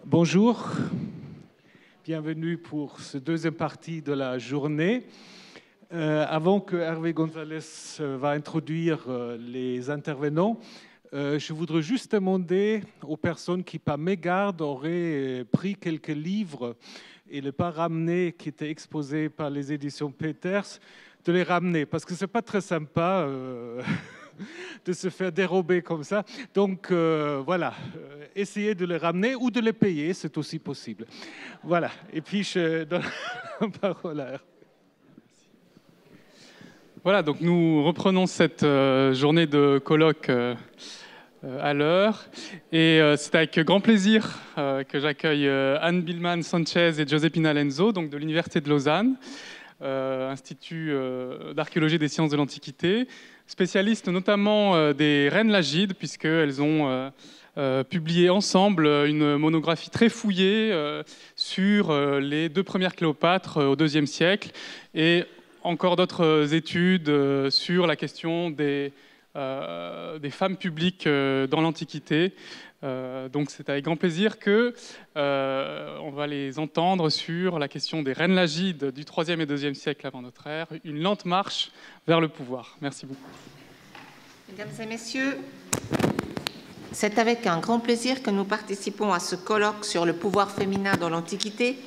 Bonjour, bienvenue pour ce deuxième partie de la journée. Avant que Hervé Gonzalez va introduire les intervenants, je voudrais juste demander aux personnes qui, par mégarde, auraient pris quelques livres et ne pas ramené, qui étaient exposés par les éditions Peters, de les ramener, parce que ce n'est pas très sympa de se faire dérober comme ça. Donc voilà, essayez de les ramener ou de les payer, c'est aussi possible. Voilà, et puis je donne la parole à Hervé. Voilà, donc nous reprenons cette journée de colloque à l'heure. Et c'est avec grand plaisir que j'accueille Anne Billman-Sanchez et Giuseppina Lenzo, donc de l'Université de Lausanne, Institut d'archéologie des sciences de l'Antiquité, spécialistes notamment des reines lagides, puisqu'elles ont publié ensemble une monographie très fouillée sur les deux premières Cléopâtres au IIe siècle, et encore d'autres études sur la question des femmes publiques dans l'Antiquité. Donc c'est avec grand plaisir qu'on va les entendre sur la question des reines lagides du IIIe et IIe siècle avant notre ère, une lente marche vers le pouvoir. Merci beaucoup. Mesdames et messieurs, c'est avec un grand plaisir que nous participons à ce colloque sur le pouvoir féminin dans l'Antiquité,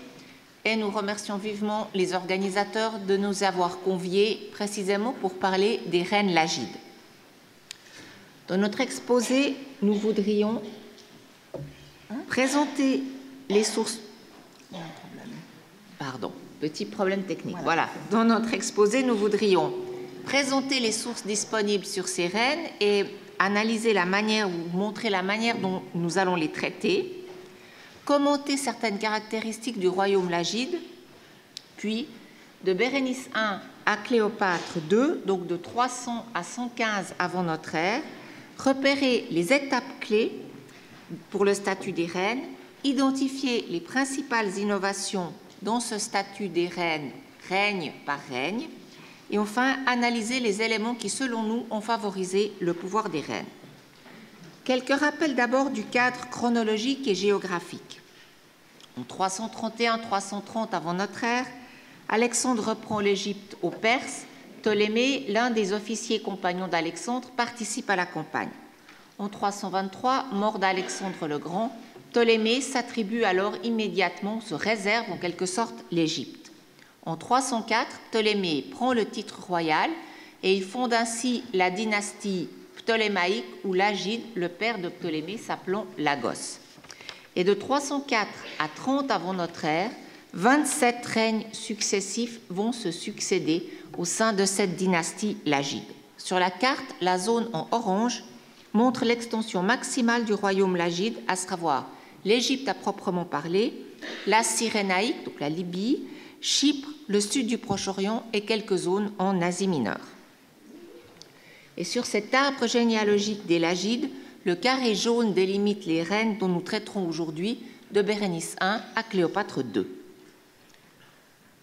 et nous remercions vivement les organisateurs de nous avoir conviés précisément pour parler des reines lagides. Dans notre exposé, nous voudrions présenter les sources... Pardon, petit problème technique. Voilà. Dans notre exposé, nous voudrions présenter les sources disponibles sur ces reines et analyser la manière ou montrer la manière dont nous allons les traiter, commenter certaines caractéristiques du royaume lagide, puis de Bérénice I à Cléopâtre II, donc de 300 à 115 avant notre ère, repérer les étapes clés pour le statut des reines, identifier les principales innovations dans ce statut des reines, règne par règne, et enfin analyser les éléments qui, selon nous, ont favorisé le pouvoir des reines. Quelques rappels d'abord du cadre chronologique et géographique. En 331-330 avant notre ère, Alexandre reprend l'Égypte aux Perses. Ptolémée, l'un des officiers compagnons d'Alexandre, participe à la campagne. En 323, mort d'Alexandre le Grand, Ptolémée s'attribue alors immédiatement, se réserve en quelque sorte l'Égypte. En 304, Ptolémée prend le titre royal et il fonde ainsi la dynastie ptolémaïque ou lagide, le père de Ptolémée s'appelant Lagos. Et de 304 à 30 avant notre ère, 27 règnes successifs vont se succéder au sein de cette dynastie lagide. Sur la carte, la zone en orange montre l'extension maximale du royaume lagide, à savoir l'Égypte à proprement parler, la Cyrénaïque, donc la Libye, Chypre, le sud du Proche-Orient et quelques zones en Asie mineure. Et sur cet arbre généalogique des lagides, le carré jaune délimite les reines dont nous traiterons aujourd'hui, de Bérénice I à Cléopâtre II.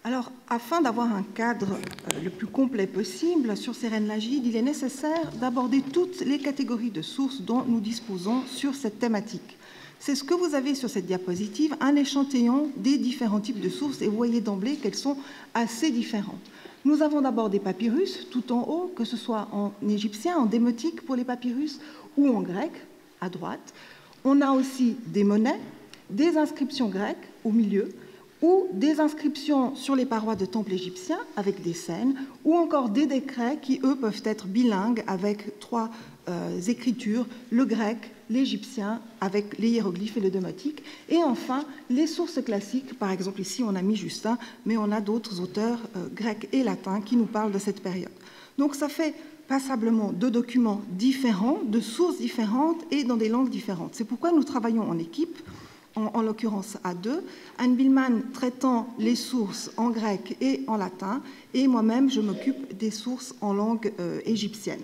Alors, afin d'avoir un cadre le plus complet possible sur ces reines lagides, il est nécessaire d'aborder toutes les catégories de sources dont nous disposons sur cette thématique. C'est ce que vous avez sur cette diapositive, un échantillon des différents types de sources, et vous voyez d'emblée qu'elles sont assez différentes. Nous avons d'abord des papyrus tout en haut, que ce soit en égyptien, en démotique pour les papyrus, ou en grec, à droite. On a aussi des monnaies, des inscriptions grecques au milieu, ou des inscriptions sur les parois de temples égyptiens avec des scènes, ou encore des décrets qui, eux, peuvent être bilingues avec trois écritures, le grec, l'égyptien avec les hiéroglyphes et le démotique, et enfin les sources classiques, par exemple ici on a mis Justin, mais on a d'autres auteurs grecs et latins qui nous parlent de cette période. Donc ça fait passablement de documents différents, de sources différentes et dans des langues différentes. C'est pourquoi nous travaillons en équipe, en l'occurrence à deux, Anne Billman traitant les sources en grec et en latin, et moi-même je m'occupe des sources en langue égyptienne.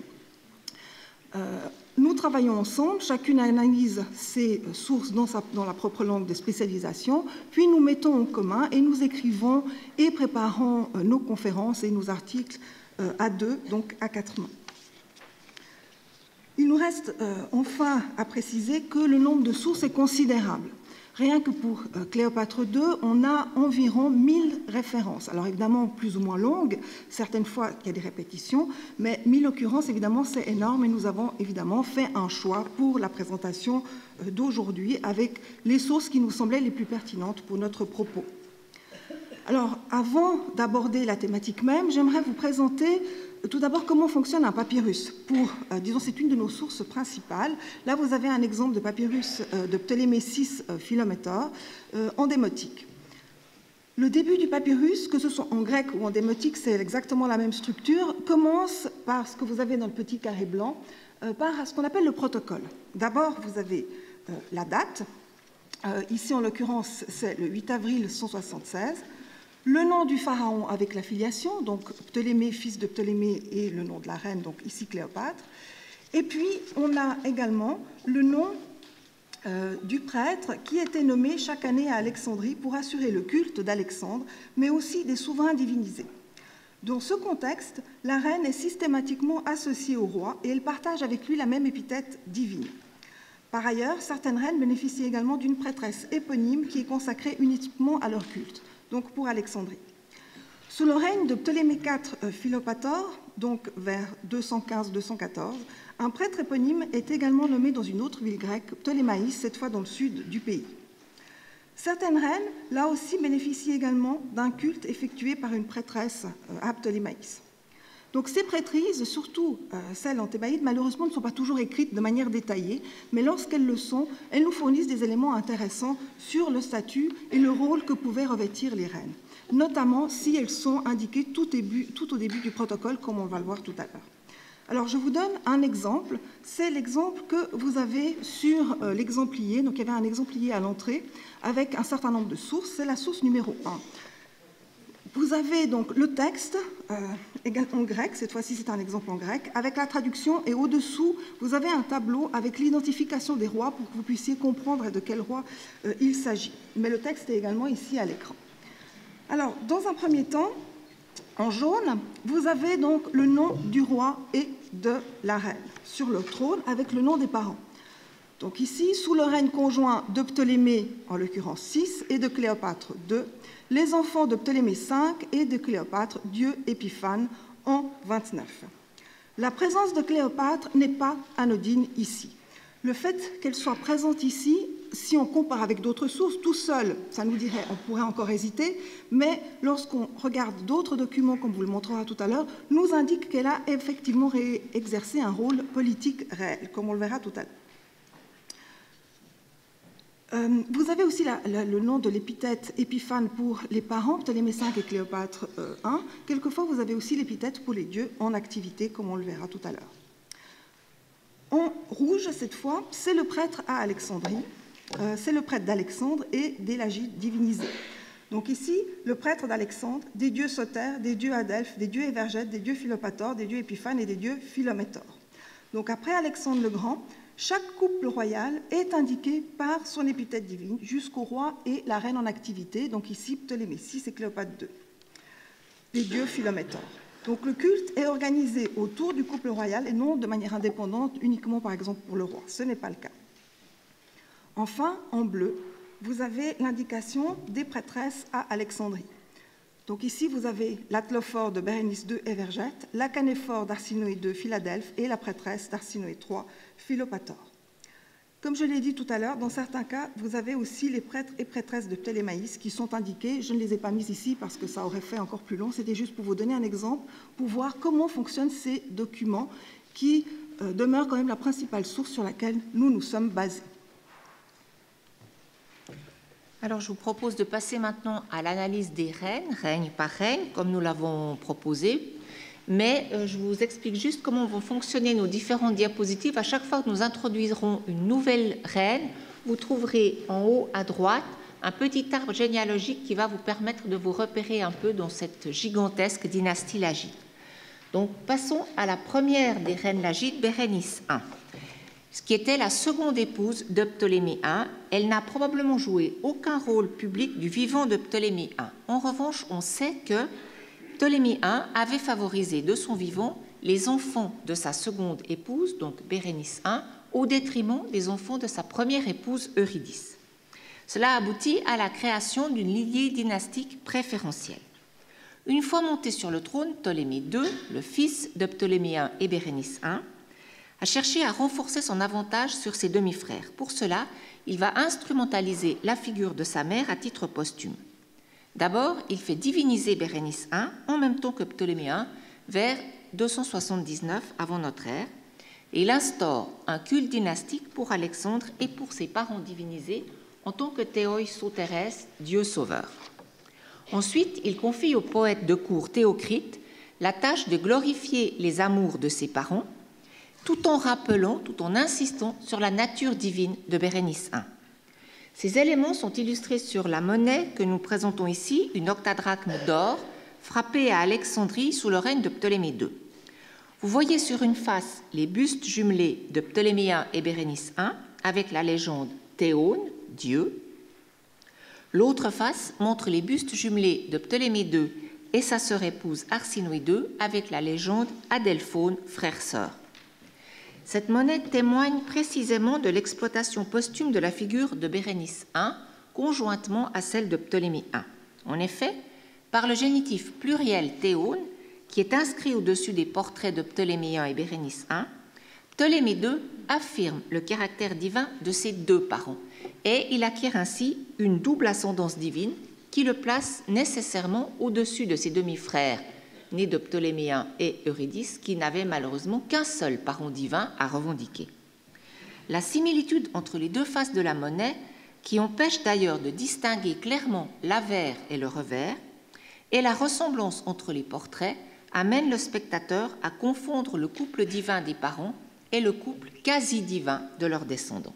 Nous travaillons ensemble, chacune analyse ses sources dans la propre langue de spécialisation, puis nous mettons en commun et nous écrivons et préparons nos conférences et nos articles à deux, donc à quatre mains. Il nous reste enfin à préciser que le nombre de sources est considérable. Rien que pour Cléopâtre II, on a environ 1000 références. Alors évidemment, plus ou moins longues, certaines fois il y a des répétitions, mais 1000 occurrences, évidemment, c'est énorme et nous avons évidemment fait un choix pour la présentation d'aujourd'hui avec les sources qui nous semblaient les plus pertinentes pour notre propos. Alors, avant d'aborder la thématique même, j'aimerais vous présenter tout d'abord comment fonctionne un papyrus. Disons, c'est une de nos sources principales. Là, vous avez un exemple de papyrus de Ptolémée VI Philométor en démotique. Le début du papyrus, que ce soit en grec ou en démotique, c'est exactement la même structure, commence par ce que vous avez dans le petit carré blanc, par ce qu'on appelle le protocole. D'abord, vous avez la date. Ici, en l'occurrence, c'est le 8 avril 176. Le nom du pharaon avec la filiation, donc Ptolémée, fils de Ptolémée, et le nom de la reine, donc ici Cléopâtre. Et puis, on a également le nom du prêtre qui était nommé chaque année à Alexandrie pour assurer le culte d'Alexandre, mais aussi des souverains divinisés. Dans ce contexte, la reine est systématiquement associée au roi et elle partage avec lui la même épithète divine. Par ailleurs, certaines reines bénéficient également d'une prêtresse éponyme qui est consacrée uniquement à leur culte, donc pour Alexandrie. Sous le règne de Ptolémée IV Philopator, donc vers 215-214, un prêtre éponyme est également nommé dans une autre ville grecque, Ptolémaïs, cette fois dans le sud du pays. Certaines reines, là aussi, bénéficient également d'un culte effectué par une prêtresse à Ptolémaïs. Donc ces prêtrises, surtout celles en Thébaïde, malheureusement ne sont pas toujours écrites de manière détaillée, mais lorsqu'elles le sont, elles nous fournissent des éléments intéressants sur le statut et le rôle que pouvaient revêtir les reines, notamment si elles sont indiquées tout au début du protocole, comme on va le voir tout à l'heure. Alors je vous donne un exemple, c'est l'exemple que vous avez sur l'exemplier. Donc il y avait un exemplier à l'entrée avec un certain nombre de sources, c'est la source numéro 1. Vous avez donc le texte en grec, cette fois-ci c'est un exemple en grec, avec la traduction et au-dessous vous avez un tableau avec l'identification des rois pour que vous puissiez comprendre de quel roi il s'agit. Mais le texte est également ici à l'écran. Alors, dans un premier temps, en jaune, vous avez donc le nom du roi et de la reine sur le trône avec le nom des parents. Donc ici, sous le règne conjoint de Ptolémée, en l'occurrence 6, et de Cléopâtre 2, les enfants de Ptolémée 5 et de Cléopâtre, Dieu Épiphane, en 29. La présence de Cléopâtre n'est pas anodine ici. Le fait qu'elle soit présente ici, si on compare avec d'autres sources, tout seul, ça nous dirait, on pourrait encore hésiter, mais lorsqu'on regarde d'autres documents, comme vous le montrera tout à l'heure, nous indique qu'elle a effectivement exercé un rôle politique réel, comme on le verra tout à l'heure. Vous avez aussi le nom de l'épithète Épiphane pour les parents, Ptolémée V et Cléopâtre I. Quelquefois, vous avez aussi l'épithète pour les dieux en activité, comme on le verra tout à l'heure. En rouge, cette fois, c'est le prêtre à Alexandrie, c'est le prêtre d'Alexandre et des Lagides divinisés. Donc ici, le prêtre d'Alexandre, des dieux Sotère, des dieux Adelphes, des dieux Évergète, des dieux Philopator, des dieux Épiphanes et des dieux Philométor. Donc après Alexandre le Grand, chaque couple royal est indiqué par son épithète divine jusqu'au roi et la reine en activité, donc ici Ptolémée VI et Cléopâtre II, les dieux Philométor. Donc le culte est organisé autour du couple royal et non de manière indépendante, uniquement par exemple pour le roi. Ce n'est pas le cas. Enfin, en bleu, vous avez l'indication des prêtresses à Alexandrie. Donc ici, vous avez l'Atlophore de Bérénice II Évergète, la Canéphore d'Arsinoé II Philadelphe et la prêtresse d'Arsinoé III Philopator. Comme je l'ai dit tout à l'heure, dans certains cas, vous avez aussi les prêtres et prêtresses de Ptolémaïs qui sont indiqués. Je ne les ai pas mis ici parce que ça aurait fait encore plus long. C'était juste pour vous donner un exemple, pour voir comment fonctionnent ces documents qui demeurent quand même la principale source sur laquelle nous sommes basés. Alors, je vous propose de passer maintenant à l'analyse des reines, règne par règne, comme nous l'avons proposé. Mais je vous explique juste comment vont fonctionner nos différentes diapositives. À chaque fois que nous introduirons une nouvelle reine, vous trouverez en haut à droite un petit arbre généalogique qui va vous permettre de vous repérer un peu dans cette gigantesque dynastie lagide. Donc, passons à la première des reines lagides, Bérénice I, ce qui était la seconde épouse de Ptolémée I. Elle n'a probablement joué aucun rôle public du vivant de Ptolémée I. En revanche, on sait que Ptolémée I avait favorisé de son vivant les enfants de sa seconde épouse, donc Bérénice I, au détriment des enfants de sa première épouse Eurydice. Cela aboutit à la création d'une lignée dynastique préférentielle. Une fois monté sur le trône, Ptolémée II, le fils de Ptolémée I et Bérénice I, a cherché à renforcer son avantage sur ses demi-frères. Pour cela, il va instrumentaliser la figure de sa mère à titre posthume. D'abord, il fait diviniser Bérénice I en même temps que Ptolémée I vers 279 avant notre ère, et il instaure un culte dynastique pour Alexandre et pour ses parents divinisés en tant que Théoi Sotérès, Dieu sauveur. Ensuite, il confie au poète de cour Théocrite la tâche de glorifier les amours de ses parents, tout en rappelant, tout en insistant sur la nature divine de Bérénice I. Ces éléments sont illustrés sur la monnaie que nous présentons ici, une octadrachme d'or, frappée à Alexandrie sous le règne de Ptolémée II. Vous voyez sur une face les bustes jumelés de Ptolémée I et Bérénice I, avec la légende Théone, Dieu. L'autre face montre les bustes jumelés de Ptolémée II et sa sœur épouse Arsinoé II, avec la légende Adelphone, frère-sœur. Cette monnaie témoigne précisément de l'exploitation posthume de la figure de Bérénice I, conjointement à celle de Ptolémée I. En effet, par le génitif pluriel Théone, qui est inscrit au-dessus des portraits de Ptolémée I et Bérénice I, Ptolémée II affirme le caractère divin de ses deux parents, et il acquiert ainsi une double ascendance divine qui le place nécessairement au-dessus de ses demi-frères, nés de Ptolémée I et Eurydice, qui n'avaient malheureusement qu'un seul parent divin à revendiquer. La similitude entre les deux faces de la monnaie, qui empêche d'ailleurs de distinguer clairement l'avers et le revers, et la ressemblance entre les portraits, amène le spectateur à confondre le couple divin des parents et le couple quasi-divin de leurs descendants.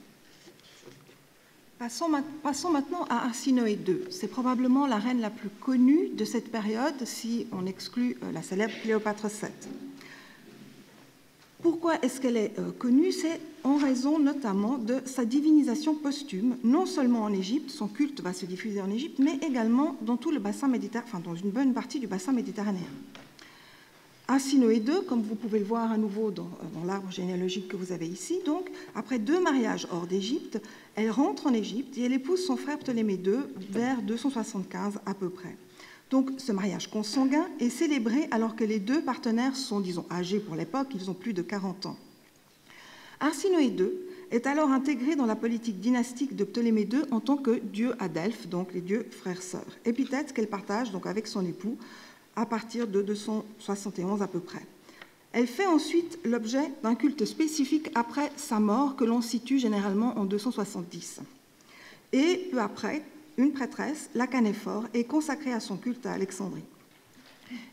Passons maintenant à Arsinoé II. C'est probablement la reine la plus connue de cette période, si on exclut la célèbre Cléopâtre VII. Pourquoi est-ce qu'elle est connue? C'est en raison notamment de sa divinisation posthume, non seulement en Égypte, son culte va se diffuser en Égypte, mais également dans tout le bassin méditerranéen, enfin dans une bonne partie du bassin méditerranéen. Arsinoé II, comme vous pouvez le voir à nouveau dans l'arbre généalogique que vous avez ici, donc, après 2 mariages hors d'Égypte, elle rentre en Égypte et elle épouse son frère Ptolémée II vers 275 à peu près. Donc ce mariage consanguin est célébré alors que les deux partenaires sont, disons, âgés pour l'époque, ils ont plus de 40 ans. Arsinoé II est alors intégré dans la politique dynastique de Ptolémée II en tant que dieu à Delphes, donc les dieux frères-sœurs, épithète qu'elle partage donc avec son époux à partir de 271 à peu près. Elle fait ensuite l'objet d'un culte spécifique après sa mort que l'on situe généralement en 270. Et peu après, une prêtresse, la Canéphore, est consacrée à son culte à Alexandrie.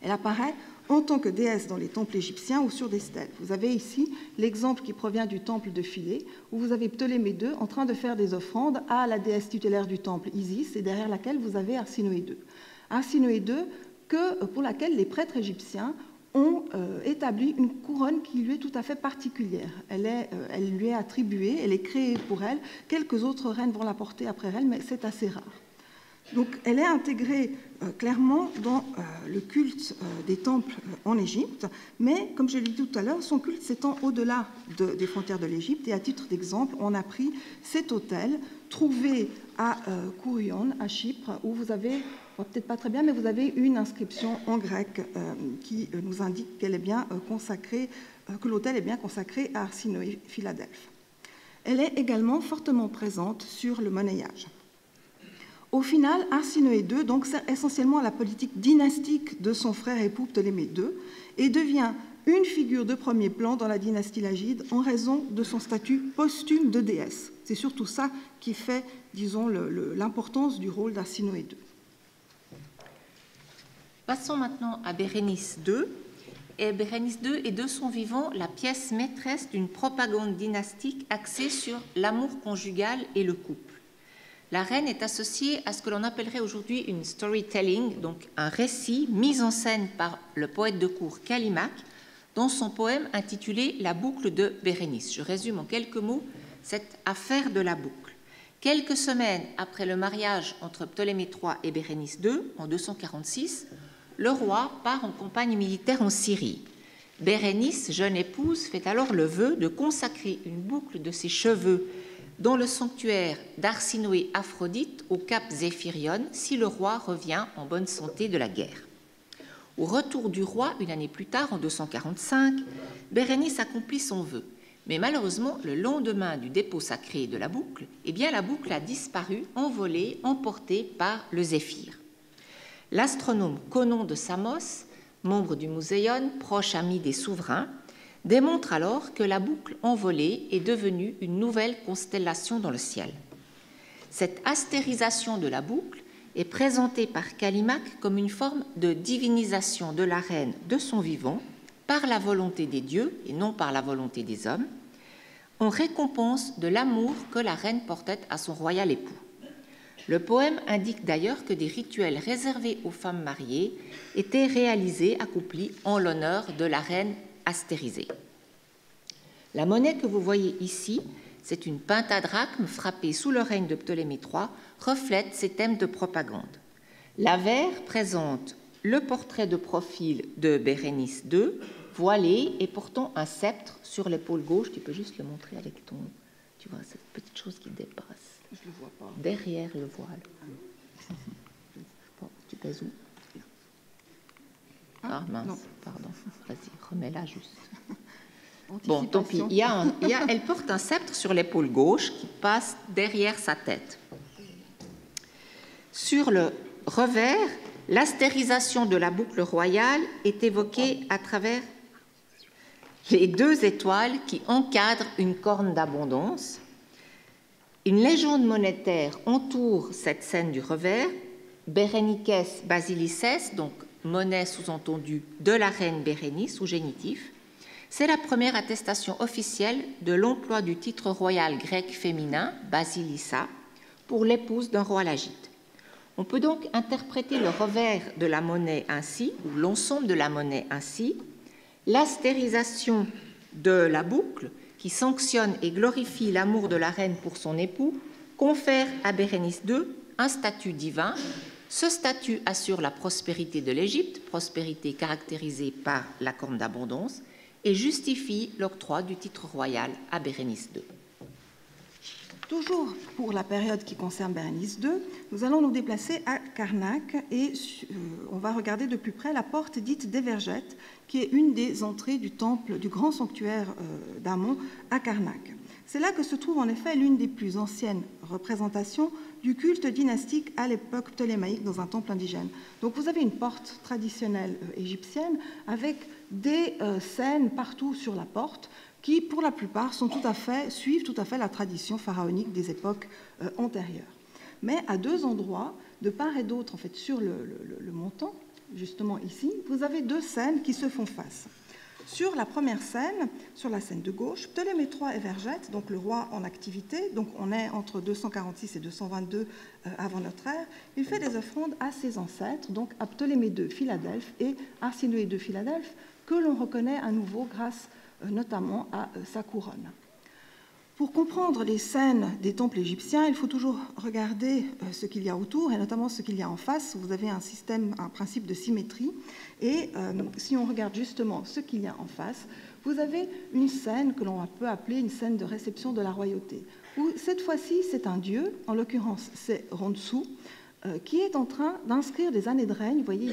Elle apparaît en tant que déesse dans les temples égyptiens ou sur des stèles. Vous avez ici l'exemple qui provient du temple de Philée, où vous avez Ptolémée II en train de faire des offrandes à la déesse tutélaire du temple, Isis, et derrière laquelle vous avez Arsinoé II. Arsinoé II, pour laquelle les prêtres égyptiens ont établi une couronne qui lui est tout à fait particulière. Elle lui est attribuée, elle est créée pour elle. Quelques autres reines vont la porter après elle, mais c'est assez rare. Donc elle est intégrée clairement dans le culte des temples en Égypte, mais comme je l'ai dit tout à l'heure, son culte s'étend au-delà des frontières de l'Égypte. Et à titre d'exemple, on a pris cet autel trouvé à Kourion, à Chypre, où vous avez, peut-être pas très bien, mais vous avez une inscription en grec qui nous indique qu'elle est bien consacrée, que l'autel est bien consacré à Arsinoé Philadelphe. Elle est également fortement présente sur le monnayage. Au final, Arsinoé II donc, sert essentiellement à la politique dynastique de son frère époux Ptolémée II et devient une figure de premier plan dans la dynastie lagide en raison de son statut posthume de déesse. C'est surtout ça qui fait, disons, l'importance du rôle d'Arsinoé II. Passons maintenant à Bérénice II. Et Bérénice II est de son vivant la pièce maîtresse d'une propagande dynastique axée sur l'amour conjugal et le couple. La reine est associée à ce que l'on appellerait aujourd'hui une storytelling, donc un récit mis en scène par le poète de cour Callimaque dans son poème intitulé « La boucle de Bérénice ». Je résume en quelques mots cette affaire de la boucle. Quelques semaines après le mariage entre Ptolémée III et Bérénice II, en 246, le roi part en campagne militaire en Syrie. Bérénice, jeune épouse, fait alors le vœu de consacrer une boucle de ses cheveux dans le sanctuaire d'Arsinoé Aphrodite au cap Zéphyrion, si le roi revient en bonne santé de la guerre. Au retour du roi, une année plus tard, en 245, Bérénice accomplit son vœu. Mais malheureusement, le lendemain du dépôt sacré de la boucle, eh bien, la boucle a disparu, envolée, emportée par le Zéphyr. L'astronome Conon de Samos, membre du Muséon, proche ami des souverains, démontre alors que la boucle envolée est devenue une nouvelle constellation dans le ciel. Cette astérisation de la boucle est présentée par Callimaque comme une forme de divinisation de la reine de son vivant par la volonté des dieux et non par la volonté des hommes, en récompense de l'amour que la reine portait à son royal époux. Le poème indique d'ailleurs que des rituels réservés aux femmes mariées étaient réalisés, accomplis en l'honneur de la reine astérisée. La monnaie que vous voyez ici, c'est une pentadrachme frappée sous le règne de Ptolémée III, reflète ces thèmes de propagande. L'avers présente le portrait de profil de Bérénice II, voilée et portant un sceptre sur l'épaule gauche. Tu peux juste le montrer avec ton... Tu vois, cette petite chose qui dépasse. Je le vois pas. Derrière le voile. Bon, tu pèses où? Ah mince, non. Pardon. Vas-y, remets-la juste. Bon, tant pis. Elle porte un sceptre sur l'épaule gauche qui passe derrière sa tête. Sur le revers, l'astérisation de la boucle royale est évoquée à travers les deux étoiles qui encadrent une corne d'abondance. Une légende monétaire entoure cette scène du revers, Berenices Basilices, donc monnaie sous-entendue de la reine Bérénice ou génitif. C'est la première attestation officielle de l'emploi du titre royal grec féminin, Basilissa, pour l'épouse d'un roi lagite. On peut donc interpréter le revers de la monnaie ainsi, ou l'ensemble de la monnaie ainsi, l'astérisation de la boucle, qui sanctionne et glorifie l'amour de la reine pour son époux, confère à Bérénice II un statut divin. Ce statut assure la prospérité de l'Égypte, prospérité caractérisée par la corne d'abondance, et justifie l'octroi du titre royal à Bérénice II. Toujours pour la période qui concerne Bérénice II, nous allons nous déplacer à Karnak et on va regarder de plus près la porte dite des Vergettes, qui est une des entrées du temple du grand sanctuaire d'Amon à Karnak. C'est là que se trouve en effet l'une des plus anciennes représentations du culte dynastique à l'époque ptolémaïque dans un temple indigène. Donc vous avez une porte traditionnelle égyptienne avec des scènes partout sur la porte qui, pour la plupart, suivent tout à fait la tradition pharaonique des époques antérieures. Mais à deux endroits, de part et d'autre, en fait, sur le montant, justement ici, vous avez deux scènes qui se font face. Sur la première scène, sur la scène de gauche, Ptolémée III et Vergette, donc le roi en activité, donc on est entre 246 et 222 avant notre ère, il fait des offrandes à ses ancêtres, donc à Ptolémée II Philadelphe et Arsinoé II Philadelphe, que l'on reconnaît à nouveau grâce notamment à sa couronne. Pour comprendre les scènes des temples égyptiens, il faut toujours regarder ce qu'il y a autour, et notamment ce qu'il y a en face. Vous avez un principe de symétrie, et si on regarde justement ce qu'il y a en face, vous avez une scène que l'on peut appeler une scène de réception de la royauté, où cette fois-ci c'est un dieu, en l'occurrence c'est Ronsu, qui est en train d'inscrire des années de règne. Vous voyez,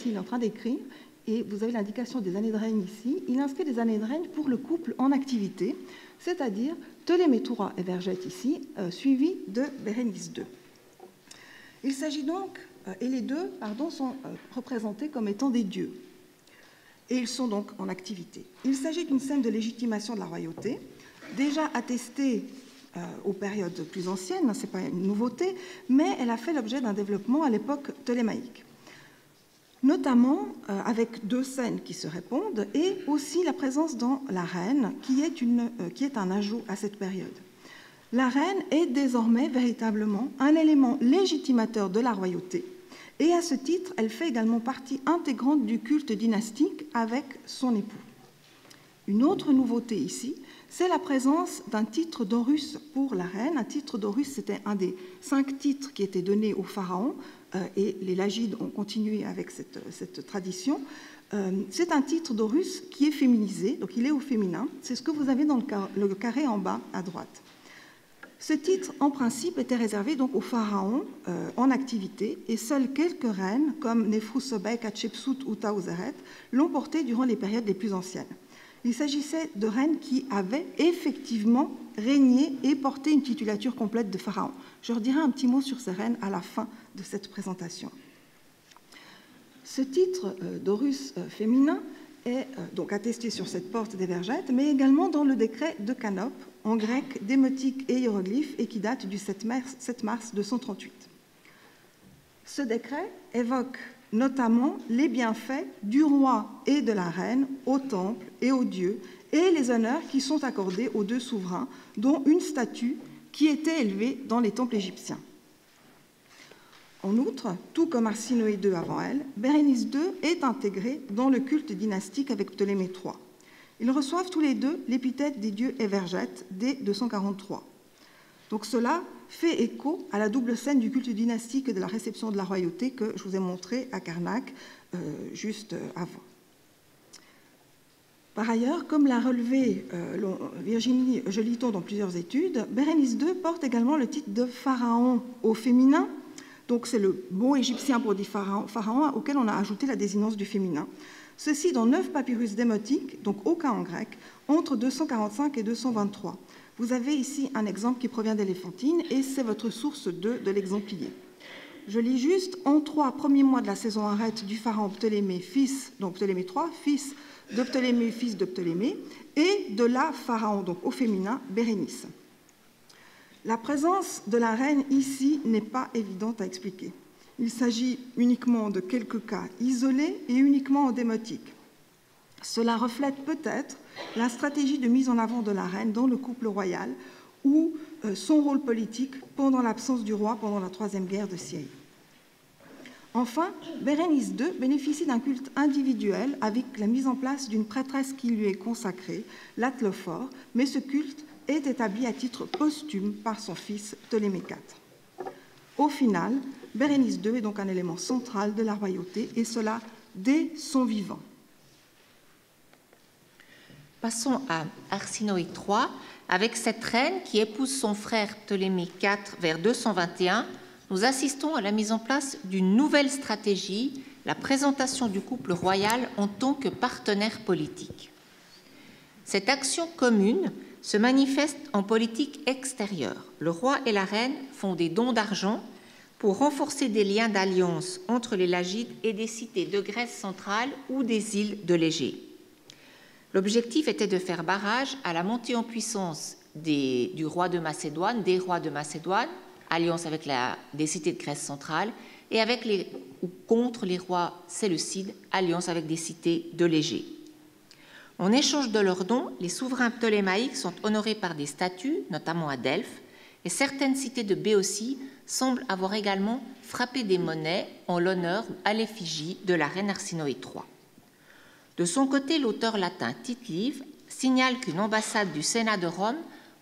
il est en train d'écrire, et vous avez l'indication des années de règne ici. Il inscrit des années de règne pour le couple en activité, c'est-à-dire Ptolémée III et Vergette ici, suivis de Bérénice II. Il s'agit donc, et les deux, sont représentés comme étant des dieux, et ils sont donc en activité. Il s'agit d'une scène de légitimation de la royauté, déjà attestée aux périodes plus anciennes, ce n'est pas une nouveauté, mais elle a fait l'objet d'un développement à l'époque ptolémaïque, notamment avec deux scènes qui se répondent, et aussi la présence dans la reine, qui est un ajout à cette période. La reine est désormais véritablement un élément légitimateur de la royauté, et à ce titre, elle fait également partie intégrante du culte dynastique avec son époux. Une autre nouveauté ici, c'est la présence d'un titre d'Horus pour la reine. Un titre d'Horus, c'était un des 5 titres qui étaient donnés au pharaon, et les Lagides ont continué avec cette tradition. C'est un titre d'Horus qui est féminisé, donc il est au féminin. C'est ce que vous avez dans le carré en bas à droite. Ce titre, en principe, était réservé donc aux pharaons en activité, et seules quelques reines, comme Néfru-Sobek, Hatshepsut ou Taouzeret, l'ont porté durant les périodes les plus anciennes. Il s'agissait de reines qui avaient effectivement régné et porté une titulature complète de pharaon. Je redirai un petit mot sur ces reines à la fin de cette présentation. Ce titre d'Horus féminin est donc attesté sur cette porte des Vergettes, mais également dans le décret de Canope, en grec, démotique et hiéroglyphe, et qui date du 7 mars 238. Ce décret évoque notamment les bienfaits du roi et de la reine au temple et aux dieux, et les honneurs qui sont accordés aux deux souverains, dont une statue qui était élevée dans les temples égyptiens. En outre, tout comme Arsinoé II avant elle, Bérénice II est intégrée dans le culte dynastique avec Ptolémée III. Ils reçoivent tous les deux l'épithète des dieux Évergètes dès 243. Donc cela fait écho à la double scène du culte dynastique et de la réception de la royauté que je vous ai montré à Karnak juste avant. Par ailleurs, comme l'a relevé Virginie Joliton dans plusieurs études, Bérénice II porte également le titre de pharaon au féminin. Donc c'est le mot égyptien pour dire pharaon auquel on a ajouté la désinence du féminin. Ceci dans 9 papyrus démotiques, donc aucun en grec, entre 245 et 223. Vous avez ici un exemple qui provient d'Éléphantine et c'est votre source 2 de l'exemplier. Je lis juste en 3 premiers mois de la saison arrête du pharaon Ptolémée, fils, donc Ptolémée III, fils de Ptolémée, fils de Ptolémée, et de la pharaon, donc au féminin, Bérénice. La présence de la reine ici n'est pas évidente à expliquer. Il s'agit uniquement de quelques cas isolés et uniquement en démotique. Cela reflète peut-être la stratégie de mise en avant de la reine dans le couple royal ou son rôle politique pendant l'absence du roi pendant la Troisième guerre de Syrie. Enfin, Bérénice II bénéficie d'un culte individuel avec la mise en place d'une prêtresse qui lui est consacrée, l'Atlophore, mais ce culte est établi à titre posthume par son fils Ptolémée IV. Au final, Bérénice II est donc un élément central de la royauté, et cela dès son vivant. Passons à Arsinoé III, avec cette reine qui épouse son frère Ptolémée IV vers 221, nous assistons à la mise en place d'une nouvelle stratégie, la présentation du couple royal en tant que partenaire politique. Cette action commune se manifeste en politique extérieure. Le roi et la reine font des dons d'argent pour renforcer des liens d'alliance entre les Lagides et des cités de Grèce centrale ou des îles de l'Égée. L'objectif était de faire barrage à la montée en puissance des rois de Macédoine, alliance avec des cités de Grèce centrale, et contre les rois séleucides, alliance avec des cités de l'Égée. En échange de leurs dons, les souverains ptolémaïques sont honorés par des statues, notamment à Delphes, et certaines cités de Béotie semblent avoir également frappé des monnaies en l'honneur ou à l'effigie de la reine Arsinoé III. De son côté, l'auteur latin Tite-Live signale qu'une ambassade du Sénat de Rome,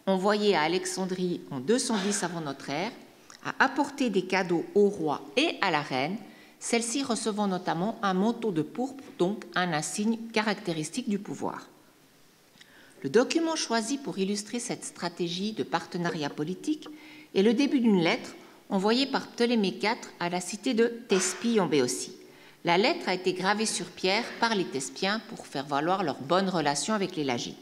envoyée à Alexandrie en 210 avant notre ère, a apporté des cadeaux au roi et à la reine, celle-ci recevant notamment un manteau de pourpre, donc un insigne caractéristique du pouvoir. Le document choisi pour illustrer cette stratégie de partenariat politique est le début d'une lettre envoyée par Ptolémée IV à la cité de Thespie en Béotie. La lettre a été gravée sur pierre par les Thespiens pour faire valoir leur bonne relation avec les Lagides.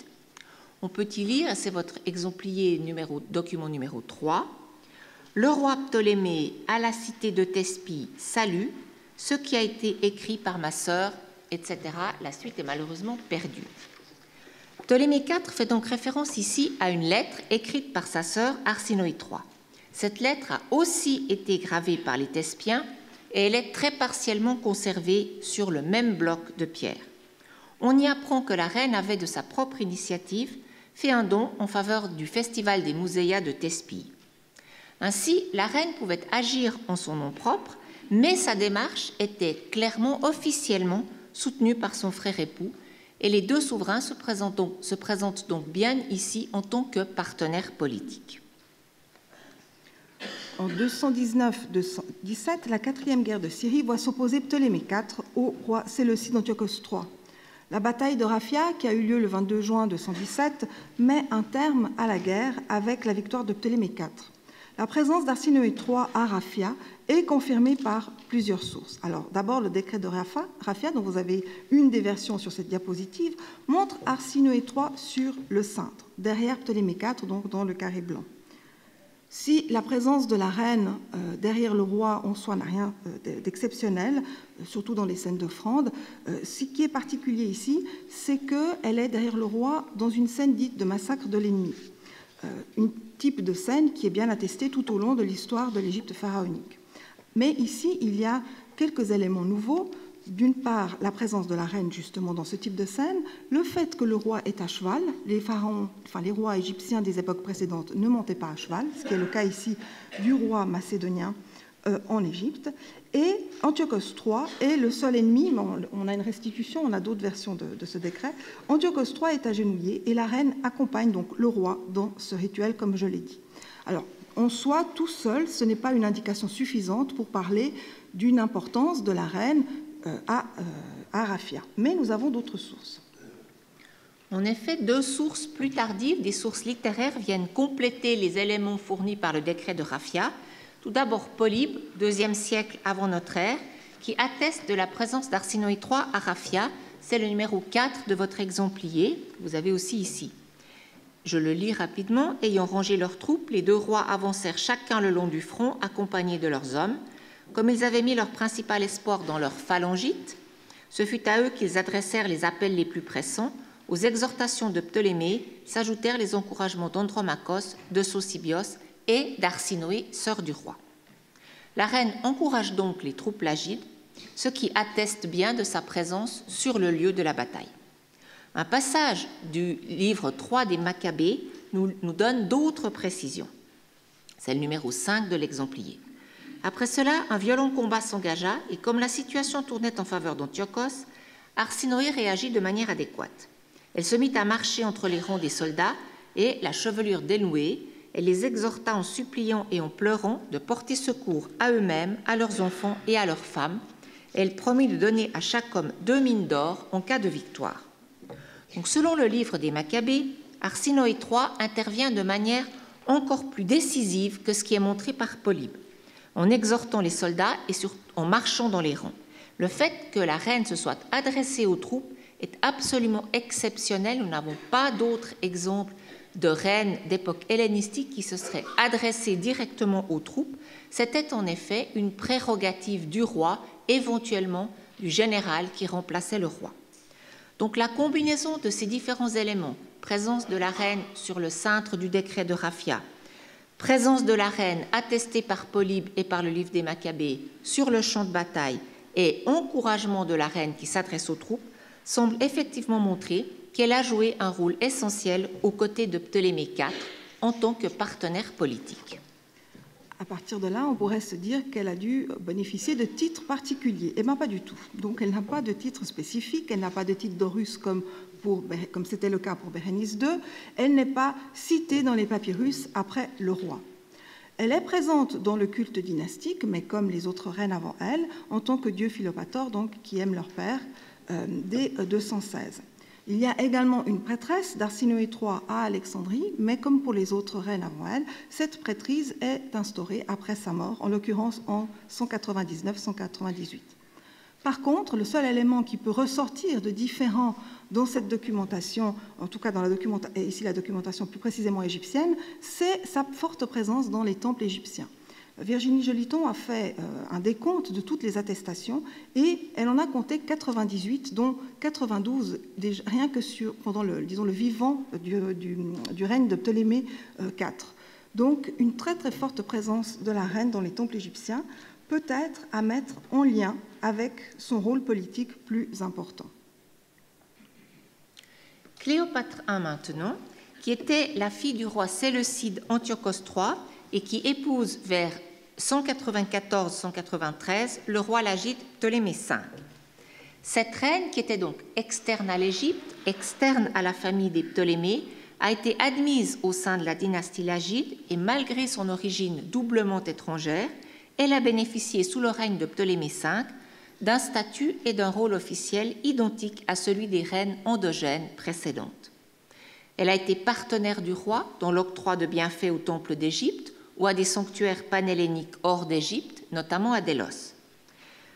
On peut y lire, et c'est votre exemplier document numéro 3, « Le roi Ptolémée à la cité de Thespie salue ce qui a été écrit par ma sœur, etc. » La suite est malheureusement perdue. Ptolémée IV fait donc référence ici à une lettre écrite par sa sœur Arsinoé III. Cette lettre a aussi été gravée par les Thespiens et elle est très partiellement conservée sur le même bloc de pierre. On y apprend que la reine avait de sa propre initiative fait un don en faveur du festival des Mouséias de Thespie. Ainsi, la reine pouvait agir en son nom propre, mais sa démarche était clairement, officiellement soutenue par son frère époux, et les deux souverains se présentent donc bien ici en tant que partenaires politiques. En 219-217, la quatrième guerre de Syrie voit s'opposer Ptolémée IV au roi séleucide Antiochos III. La bataille de Raphia, qui a eu lieu le 22 juin 217, met un terme à la guerre avec la victoire de Ptolémée IV. La présence d'Arsinoé III à Raphia est confirmée par plusieurs sources. Alors, d'abord, le décret de Raphia, dont vous avez une des versions sur cette diapositive, montre Arsinoé III sur le cintre, derrière Ptolémée IV, donc dans le carré blanc. Si la présence de la reine derrière le roi en soi n'a rien d'exceptionnel, surtout dans les scènes d'offrande, ce qui est particulier ici, c'est qu'elle est derrière le roi dans une scène dite de massacre de l'ennemi. Un type de scène qui est bien attesté tout au long de l'histoire de l'Égypte pharaonique. Mais ici, il y a quelques éléments nouveaux. D'une part, la présence de la reine justement dans ce type de scène, le fait que le roi est à cheval, les pharaons, enfin les rois égyptiens des époques précédentes ne montaient pas à cheval, ce qui est le cas ici du roi macédonien en Égypte, et Antiochos III est le seul ennemi, on a une restitution, on a d'autres versions de ce décret, Antiochos III est agenouillé et la reine accompagne donc le roi dans ce rituel comme je l'ai dit. Alors, en soi, tout seul, ce n'est pas une indication suffisante pour parler d'une importance de la reine à Raphia. Mais nous avons d'autres sources. En effet, deux sources plus tardives, des sources littéraires, viennent compléter les éléments fournis par le décret de Raphia. Tout d'abord Polybe, IIe siècle avant notre ère, qui atteste de la présence d'Arsinoé III à Raphia. C'est le numéro 4 de votre exemplier, que vous avez aussi ici. Je le lis rapidement. Ayant rangé leurs troupes, les deux rois avancèrent chacun le long du front, accompagnés de leurs hommes. Comme ils avaient mis leur principal espoir dans leurs phalangites, ce fut à eux qu'ils adressèrent les appels les plus pressants. Aux exhortations de Ptolémée s'ajoutèrent les encouragements d'Andromachos, de Sosibios et d'Arsinoé, sœur du roi. La reine encourage donc les troupes lagides, ce qui atteste bien de sa présence sur le lieu de la bataille. Un passage du livre 3 des Maccabées nous donne d'autres précisions. C'est le numéro 5 de l'exemplier. Après cela, un violent combat s'engagea et comme la situation tournait en faveur d'Antiochos, Arsinoé réagit de manière adéquate. Elle se mit à marcher entre les rangs des soldats et, la chevelure dénouée, elle les exhorta en suppliant et en pleurant de porter secours à eux-mêmes, à leurs enfants et à leurs femmes. Et elle promit de donner à chaque homme 2 mines d'or en cas de victoire. Donc, selon le livre des Maccabées, Arsinoé III intervient de manière encore plus décisive que ce qui est montré par Polybe, en exhortant les soldats et en marchant dans les rangs. Le fait que la reine se soit adressée aux troupes est absolument exceptionnel. Nous n'avons pas d'autres exemples de reines d'époque hellénistique qui se seraient adressées directement aux troupes. C'était en effet une prérogative du roi, éventuellement du général qui remplaçait le roi. Donc la combinaison de ces différents éléments, présence de la reine sur le cintre du décret de Raphia, présence de la reine attestée par Polybe et par le livre des Maccabées sur le champ de bataille et encouragement de la reine qui s'adresse aux troupes, semble effectivement montrer qu'elle a joué un rôle essentiel aux côtés de Ptolémée IV en tant que partenaire politique. À partir de là, on pourrait se dire qu'elle a dû bénéficier de titres particuliers. Eh bien, pas du tout. Donc, elle n'a pas de titre spécifique, elle n'a pas de titre d'Horus comme c'était le cas pour Bérénice II. Elle n'est pas citée dans les papyrus après le roi. Elle est présente dans le culte dynastique, mais comme les autres reines avant elle, en tant que dieu Philopator, donc qui aime leur père, dès 216. Il y a également une prêtresse d'Arsinoé III à Alexandrie, mais comme pour les autres reines avant elle, cette prêtrise est instaurée après sa mort, en l'occurrence en 199-198. Par contre, le seul élément qui peut ressortir de différent dans cette documentation, en tout cas dans ici la documentation plus précisément égyptienne, c'est sa forte présence dans les temples égyptiens. Virginie Joliton a fait un décompte de toutes les attestations et elle en a compté 98, dont 92 rien que pendant le vivant du règne de Ptolémée IV. Donc une très très forte présence de la reine dans les temples égyptiens, peut-être à mettre en lien avec son rôle politique plus important. Cléopâtre I maintenant, qui était la fille du roi séleucide Antiochos III et qui épouse vers 194-193 le roi lagide Ptolémée V. Cette reine, qui était donc externe à l'Égypte, externe à la famille des Ptolémées, a été admise au sein de la dynastie lagide et malgré son origine doublement étrangère, elle a bénéficié sous le règne de Ptolémée V d'un statut et d'un rôle officiel identiques à celui des reines endogènes précédentes. Elle a été partenaire du roi dans l'octroi de bienfaits au temple d'Égypte ou à des sanctuaires panhelléniques hors d'Égypte, notamment à Délos.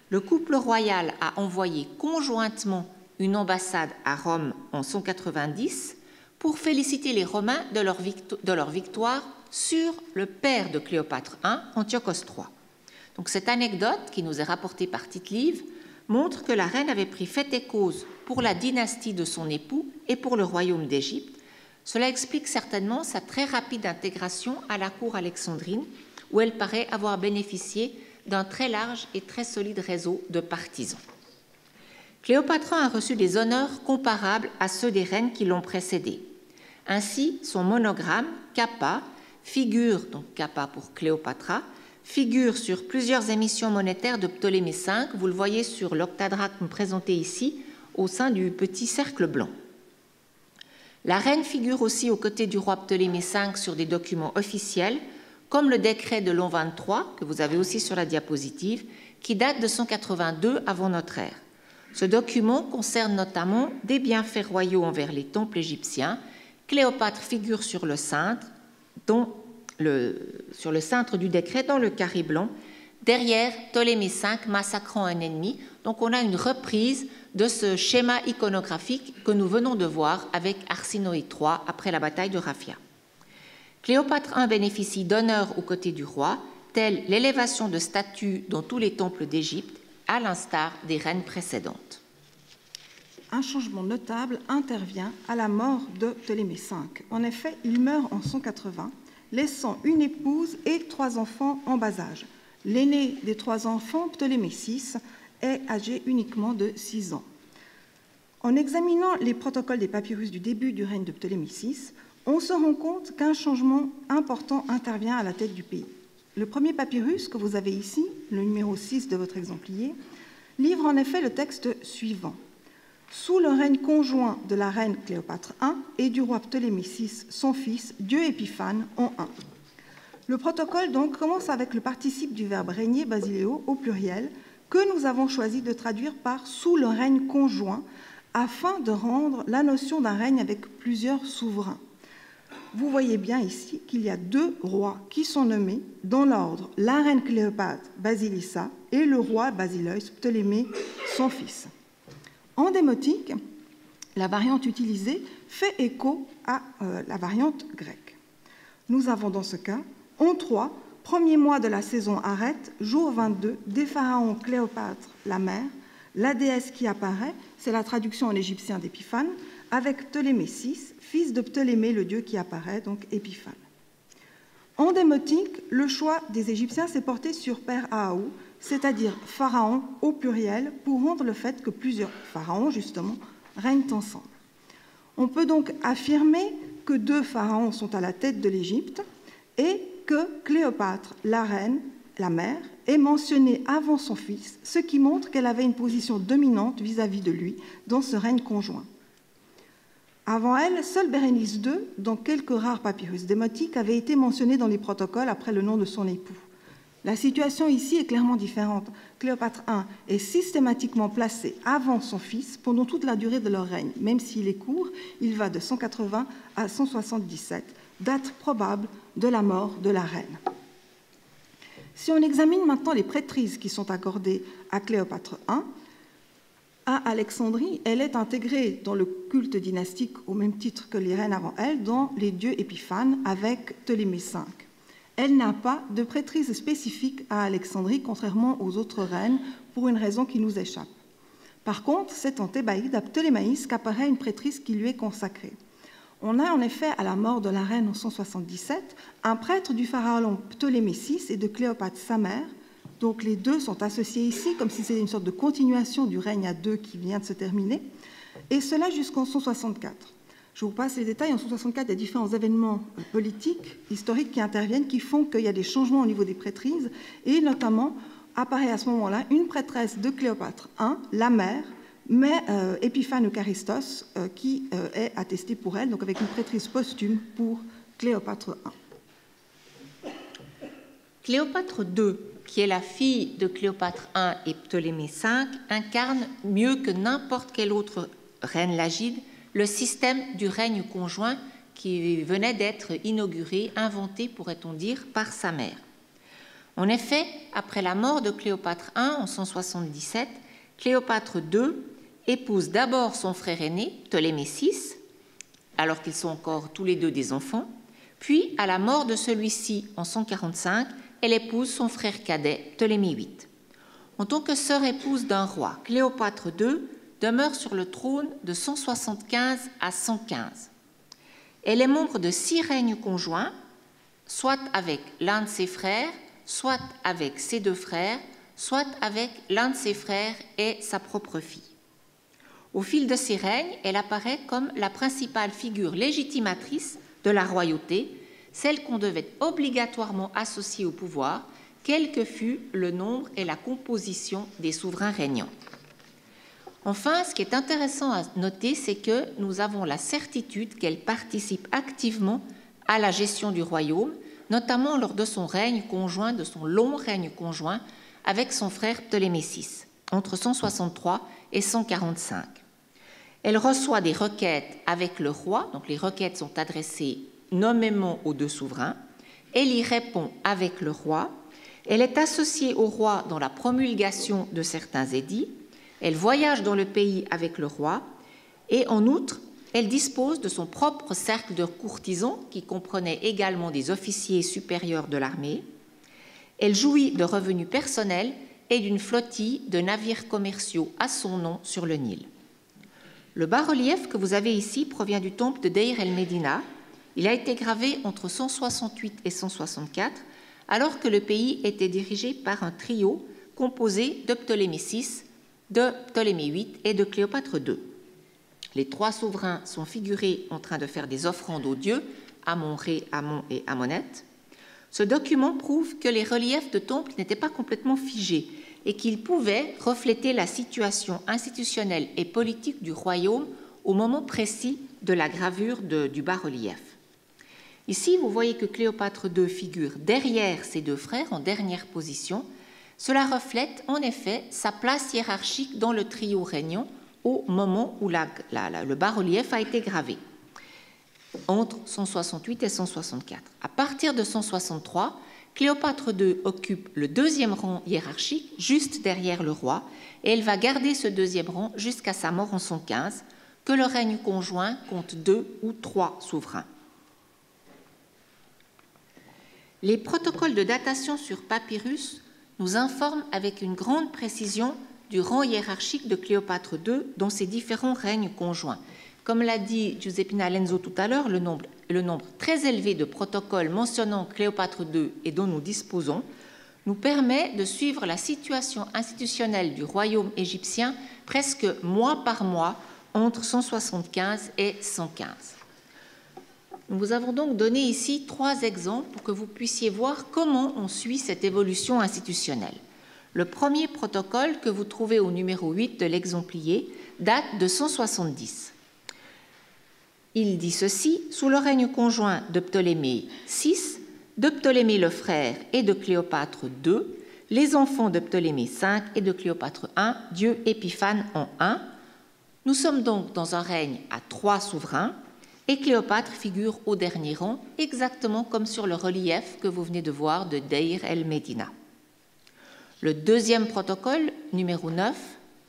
Le couple royal a envoyé conjointement une ambassade à Rome en 190 pour féliciter les Romains de leur victoire sur le père de Cléopâtre I, Antiochos III. Donc cette anecdote, qui nous est rapportée par Tite-Live, montre que la reine avait pris fait et cause pour la dynastie de son époux et pour le royaume d'Égypte. Cela explique certainement sa très rapide intégration à la cour alexandrine, où elle paraît avoir bénéficié d'un très large et très solide réseau de partisans. Cléopâtre I a reçu des honneurs comparables à ceux des reines qui l'ont précédée. Ainsi, son monogramme, Kappa, figure, donc Kappa pour Cléopatra, figure sur plusieurs émissions monétaires de Ptolémée V. Vous le voyez sur l'octadrachme présenté ici, au sein du petit cercle blanc. La reine figure aussi aux côtés du roi Ptolémée V sur des documents officiels, comme le décret de l'an 23, que vous avez aussi sur la diapositive, qui date de 182 avant notre ère. Ce document concerne notamment des bienfaits royaux envers les temples égyptiens. Cléopâtre figure sur le cintre, du décret dans le carré blanc, derrière Ptolémée V massacrant un ennemi. Donc on a une reprise de ce schéma iconographique que nous venons de voir avec Arsinoé III après la bataille de Raphia. Cléopâtre I bénéficie d'honneurs aux côtés du roi, tels l'élévation de statues dans tous les temples d'Égypte, à l'instar des reines précédentes. Un changement notable intervient à la mort de Ptolémée V. En effet, il meurt en 180, laissant une épouse et 3 enfants en bas âge. L'aîné des 3 enfants, Ptolémée VI, est âgé uniquement de 6 ans. En examinant les protocoles des papyrus du début du règne de Ptolémée VI, on se rend compte qu'un changement important intervient à la tête du pays. Le premier papyrus que vous avez ici, le numéro 6 de votre exemplaire, livre en effet le texte suivant. Sous le règne conjoint de la reine Cléopâtre I et du roi Ptolémée VI, son fils, Dieu Épiphane, en un. Le protocole donc commence avec le participe du verbe régner, basiléo, au pluriel, que nous avons choisi de traduire par « sous le règne conjoint » afin de rendre la notion d'un règne avec plusieurs souverains. Vous voyez bien ici qu'il y a 2 rois qui sont nommés dans l'ordre, la reine Cléopâtre, Basilissa, et le roi Basileus, Ptolémée, son fils. En démotique, la variante utilisée fait écho à la variante grecque. Nous avons dans ce cas, en 3, premier mois de la saison arrête, jour 22, des pharaons Cléopâtre, la mère, la déesse qui apparaît, c'est la traduction en égyptien d'Épiphane, avec Ptolémée VI, fils de Ptolémée, le dieu qui apparaît, donc Épiphane. En démotique, le choix des Égyptiens s'est porté sur Père Ahaou, c'est-à-dire pharaon au pluriel, pour rendre le fait que plusieurs pharaons, justement, règnent ensemble. On peut donc affirmer que 2 pharaons sont à la tête de l'Égypte et que Cléopâtre, la reine, la mère, est mentionnée avant son fils, ce qui montre qu'elle avait une position dominante vis-à-vis de lui dans ce règne conjoint. Avant elle, seul Bérénice II, dans quelques rares papyrus démotiques, avait été mentionné dans les protocoles après le nom de son époux. La situation ici est clairement différente. Cléopâtre I est systématiquement placée avant son fils pendant toute la durée de leur règne. Même s'il est court, il va de 180 à 177, date probable de la mort de la reine. Si on examine maintenant les prêtrises qui sont accordées à Cléopâtre I, à Alexandrie, elle est intégrée dans le culte dynastique au même titre que les reines avant elle, dans les dieux épiphanes avec Ptolémée V. Elle n'a pas de prêtrise spécifique à Alexandrie, contrairement aux autres reines, pour une raison qui nous échappe. Par contre, c'est en Thébaïde, à Ptolémaïs, qu'apparaît une prêtrise qui lui est consacrée. On a en effet, à la mort de la reine en 177, un prêtre du pharaon Ptolémée VI et de Cléopâtre sa mère. Donc les 2 sont associés ici, comme si c'était une sorte de continuation du règne à 2 qui vient de se terminer, et cela jusqu'en 164. Je vous passe les détails. En 164, il y a différents événements politiques, historiques qui interviennent, qui font qu'il y a des changements au niveau des prêtrises, et notamment apparaît à ce moment-là une prêtresse de Cléopâtre I, la mère, mais Épiphane Eucharistos, qui est attestée pour elle, donc avec une prêtrise posthume pour Cléopâtre I. Cléopâtre II qui est la fille de Cléopâtre I et Ptolémée V, incarne mieux que n'importe quelle autre reine lagide le système du règne conjoint qui venait d'être inauguré, inventé, pourrait-on dire, par sa mère. En effet, après la mort de Cléopâtre I en 177, Cléopâtre II épouse d'abord son frère aîné, Ptolémée VI, alors qu'ils sont encore tous les deux des enfants, puis, à la mort de celui-ci en 145, elle épouse son frère cadet, Ptolémée VIII. En tant que sœur épouse d'un roi, Cléopâtre II demeure sur le trône de 175 à 115. Elle est membre de 6 règnes conjoints, soit avec l'un de ses frères, soit avec ses 2 frères, soit avec l'un de ses frères et sa propre fille. Au fil de ses règnes, elle apparaît comme la principale figure légitimatrice de la royauté, celle qu'on devait obligatoirement associer au pouvoir, quel que fût le nombre et la composition des souverains régnants. Enfin, ce qui est intéressant à noter, c'est que nous avons la certitude qu'elle participe activement à la gestion du royaume, notamment lors de son règne conjoint, de son long règne conjoint avec son frère Ptolémée VI, entre 163 et 145. Elle reçoit des requêtes avec le roi, donc les requêtes sont adressées nommément aux 2 souverains. Elle y répond avec le roi. Elle est associée au roi dans la promulgation de certains édits. Elle voyage dans le pays avec le roi. Et en outre, elle dispose de son propre cercle de courtisans qui comprenait également des officiers supérieurs de l'armée. Elle jouit de revenus personnels et d'une flottille de navires commerciaux à son nom sur le Nil. Le bas-relief que vous avez ici provient du temple de Deir el-Médina. Il a été gravé entre 168 et 164, alors que le pays était dirigé par un trio composé de Ptolémée VI, de Ptolémée VIII et de Cléopâtre II. Les 3 souverains sont figurés en train de faire des offrandes aux dieux, Amon-Ré, Amon et Amonet. Ce document prouve que les reliefs de temples n'étaient pas complètement figés et qu'ils pouvaient refléter la situation institutionnelle et politique du royaume au moment précis de la gravure du bas-relief. Ici, vous voyez que Cléopâtre II figure derrière ses 2 frères, en dernière position. Cela reflète en effet sa place hiérarchique dans le trio régnant au moment où le bas-relief a été gravé, entre 168 et 164. À partir de 163, Cléopâtre II occupe le 2e rang hiérarchique, juste derrière le roi, et elle va garder ce 2e rang jusqu'à sa mort en 115, que le règne conjoint compte 2 ou 3 souverains. Les protocoles de datation sur papyrus nous informent avec une grande précision du rang hiérarchique de Cléopâtre II dans ses différents règnes conjoints. Comme l'a dit Giuseppina Lenzo tout à l'heure, le nombre très élevé de protocoles mentionnant Cléopâtre II et dont nous disposons nous permet de suivre la situation institutionnelle du royaume égyptien presque mois par mois entre 175 et 115. Nous vous avons donc donné ici 3 exemples pour que vous puissiez voir comment on suit cette évolution institutionnelle. Le premier protocole que vous trouvez au numéro 8 de l'exemplier date de 170. Il dit ceci: sous le règne conjoint de Ptolémée VI, de Ptolémée le frère et de Cléopâtre II, les enfants de Ptolémée V et de Cléopâtre I, Dieu Épiphane en un. Nous sommes donc dans un règne à 3 souverains et Cléopâtre figure au dernier rang, exactement comme sur le relief que vous venez de voir de Deir el-Médina. Le deuxième protocole, numéro 9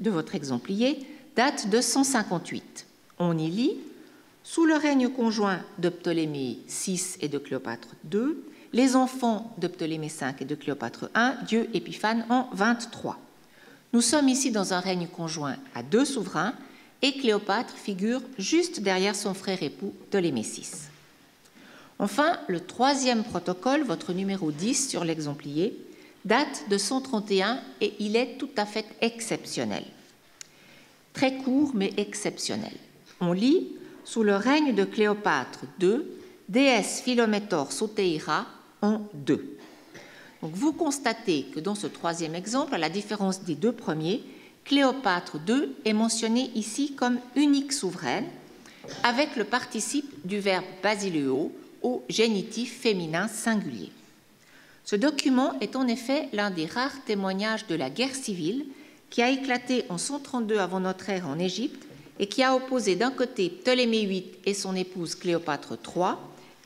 de votre exemplier, date de 158. On y lit: sous le règne conjoint de Ptolémée VI et de Cléopâtre II, les enfants de Ptolémée V et de Cléopâtre I, Dieu Épiphane en 23. Nous sommes ici dans un règne conjoint à 2 souverains et Cléopâtre figure juste derrière son frère époux Ptolémée VI. Enfin, le troisième protocole, votre numéro 10 sur l'exemplier, date de 131 et il est tout à fait exceptionnel. Très court mais exceptionnel. On lit: sous le règne de Cléopâtre II, déesse Philométor Soteira en 2. Donc vous constatez que dans ce troisième exemple, à la différence des 2 premiers, Cléopâtre II est mentionnée ici comme unique souveraine, avec le participe du verbe basileio au génitif féminin singulier. Ce document est en effet l'un des rares témoignages de la guerre civile qui a éclaté en 132 avant notre ère en Égypte et qui a opposé d'un côté Ptolémée VIII et son épouse Cléopâtre III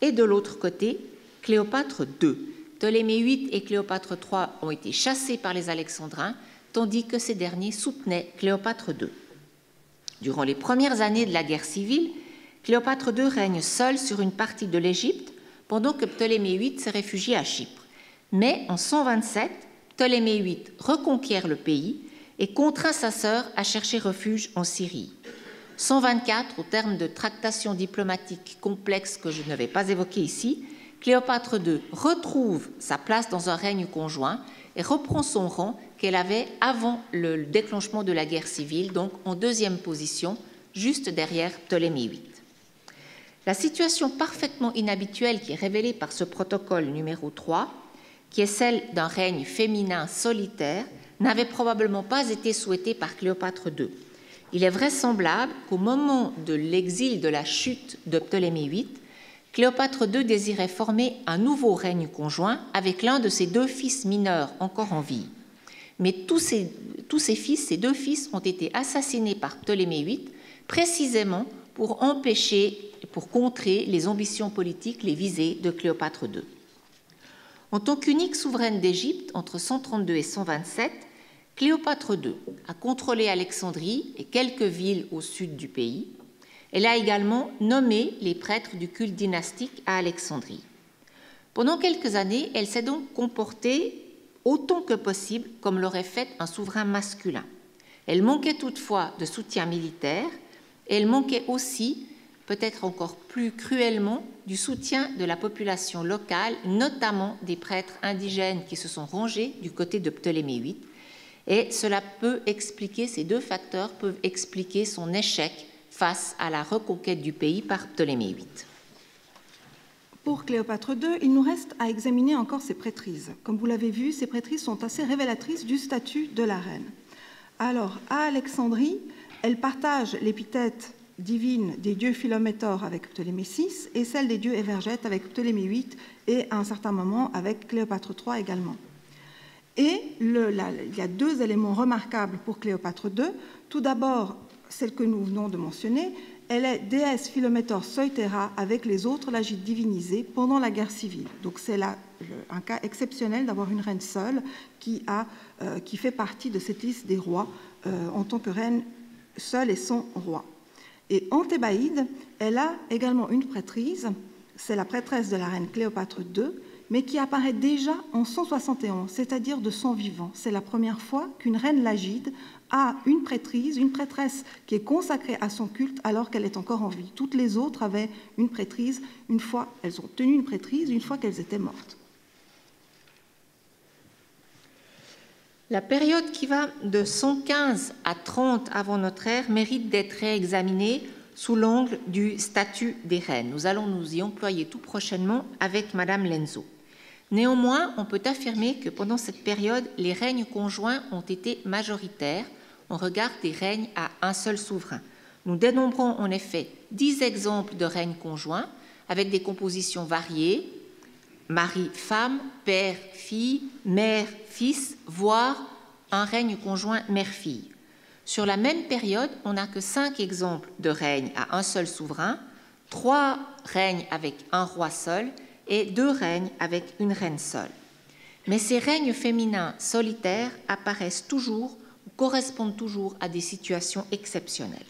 et de l'autre côté Cléopâtre II. Ptolémée VIII et Cléopâtre III ont été chassés par les Alexandrins, tandis que ces derniers soutenaient Cléopâtre II. Durant les premières années de la guerre civile, Cléopâtre II règne seule sur une partie de l'Égypte, pendant que Ptolémée VIII s'est réfugié à Chypre. Mais en 127, Ptolémée VIII reconquiert le pays et contraint sa sœur à chercher refuge en Syrie. 124, au terme de tractations diplomatiques complexes que je ne vais pas évoquer ici, Cléopâtre II retrouve sa place dans un règne conjoint et reprend son rang qu'elle avait avant le déclenchement de la guerre civile, donc en deuxième position, juste derrière Ptolémée VIII. La situation parfaitement inhabituelle qui est révélée par ce protocole numéro 3, qui est celle d'un règne féminin solitaire, n'avait probablement pas été souhaitée par Cléopâtre II. Il est vraisemblable qu'au moment de l'exil de la chute de Ptolémée VIII, Cléopâtre II désirait former un nouveau règne conjoint avec l'un de ses deux fils mineurs encore en vie. Mais tous ces deux fils ont été assassinés par Ptolémée VIII précisément pour empêcher, pour contrer les ambitions politiques, les visées de Cléopâtre II. En tant qu'unique souveraine d'Égypte entre 132 et 127, Cléopâtre II a contrôlé Alexandrie et quelques villes au sud du pays. Elle a également nommé les prêtres du culte dynastique à Alexandrie. Pendant quelques années, elle s'est donc comportée autant que possible comme l'aurait fait un souverain masculin. Elle manquait toutefois de soutien militaire et elle manquait aussi, peut-être encore plus cruellement, du soutien de la population locale, notamment des prêtres indigènes qui se sont rangés du côté de Ptolémée VIII. Et cela peut expliquer, ces deux facteurs peuvent expliquer son échec face à la reconquête du pays par Ptolémée VIII. Pour Cléopâtre II, il nous reste à examiner encore ses prêtrises. Comme vous l'avez vu, ces prêtrises sont assez révélatrices du statut de la reine. Alors, à Alexandrie, elle partage l'épithète divine des dieux Philométor avec Ptolémée VI et celle des dieux Évergète avec Ptolémée VIII et à un certain moment avec Cléopâtre III également. Et il y a deux éléments remarquables pour Cléopâtre II. Tout d'abord, celle que nous venons de mentionner, elle est déesse Philométor Soitera avec les autres Lagides divinisés pendant la guerre civile. Donc c'est là un cas exceptionnel d'avoir une reine seule qui fait partie de cette liste des rois en tant que reine seule et sans roi. Et en Thébaïde, elle a également une prêtrise, c'est la prêtresse de la reine Cléopâtre II, mais qui apparaît déjà en 171, c'est-à-dire de son vivant. C'est la première fois qu'une reine lagide a une prêtresse qui est consacrée à son culte alors qu'elle est encore en vie. Toutes les autres avaient une prêtrise une fois, elles ont tenu une prêtrise une fois qu'elles étaient mortes. La période qui va de 115 à 30 avant notre ère mérite d'être réexaminée sous l'angle du statut des reines. Nous allons nous y employer tout prochainement avec Madame Lenzo. Néanmoins, on peut affirmer que pendant cette période, les règnes conjoints ont été majoritaires en regard des règnes à un seul souverain. Nous dénombrons en effet 10 exemples de règnes conjoints avec des compositions variées, mari-femme, père-fille, mère-fils, voire un règne conjoint mère-fille. Sur la même période, on n'a que 5 exemples de règnes à un seul souverain, 3 règnes avec un roi seul et 2 règnes avec une reine seule. Mais ces règnes féminins solitaires apparaissent toujours ou correspondent toujours à des situations exceptionnelles.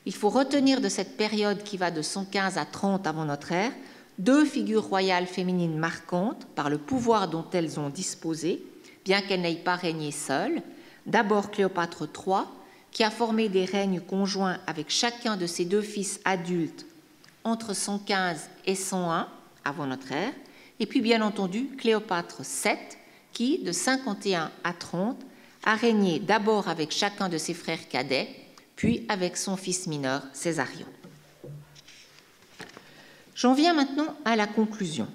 Il faut retenir de cette période qui va de 115 à 30 avant notre ère 2 figures royales féminines marquantes par le pouvoir dont elles ont disposé, bien qu'elles n'aient pas régné seules. D'abord Cléopâtre III, qui a formé des règnes conjoints avec chacun de ses 2 fils adultes entre 115 et 101 avant notre ère, et puis bien entendu Cléopâtre VII, qui de 51 à 30 a régné d'abord avec chacun de ses frères cadets, puis avec son fils mineur Césarion. J'en viens maintenant à la conclusion.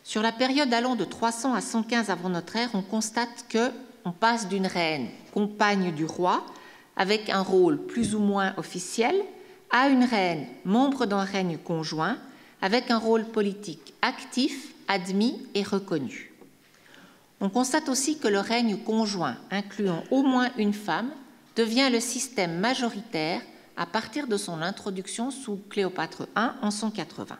Sur la période allant de 300 à 115 avant notre ère, on constate qu'on passe d'une reine, compagne du roi, avec un rôle plus ou moins officiel, à une reine, membre d'un règne conjoint, avec un rôle politique actif admis et reconnu. On constate aussi que le règne conjoint, incluant au moins une femme, devient le système majoritaire à partir de son introduction sous Cléopâtre I en 180.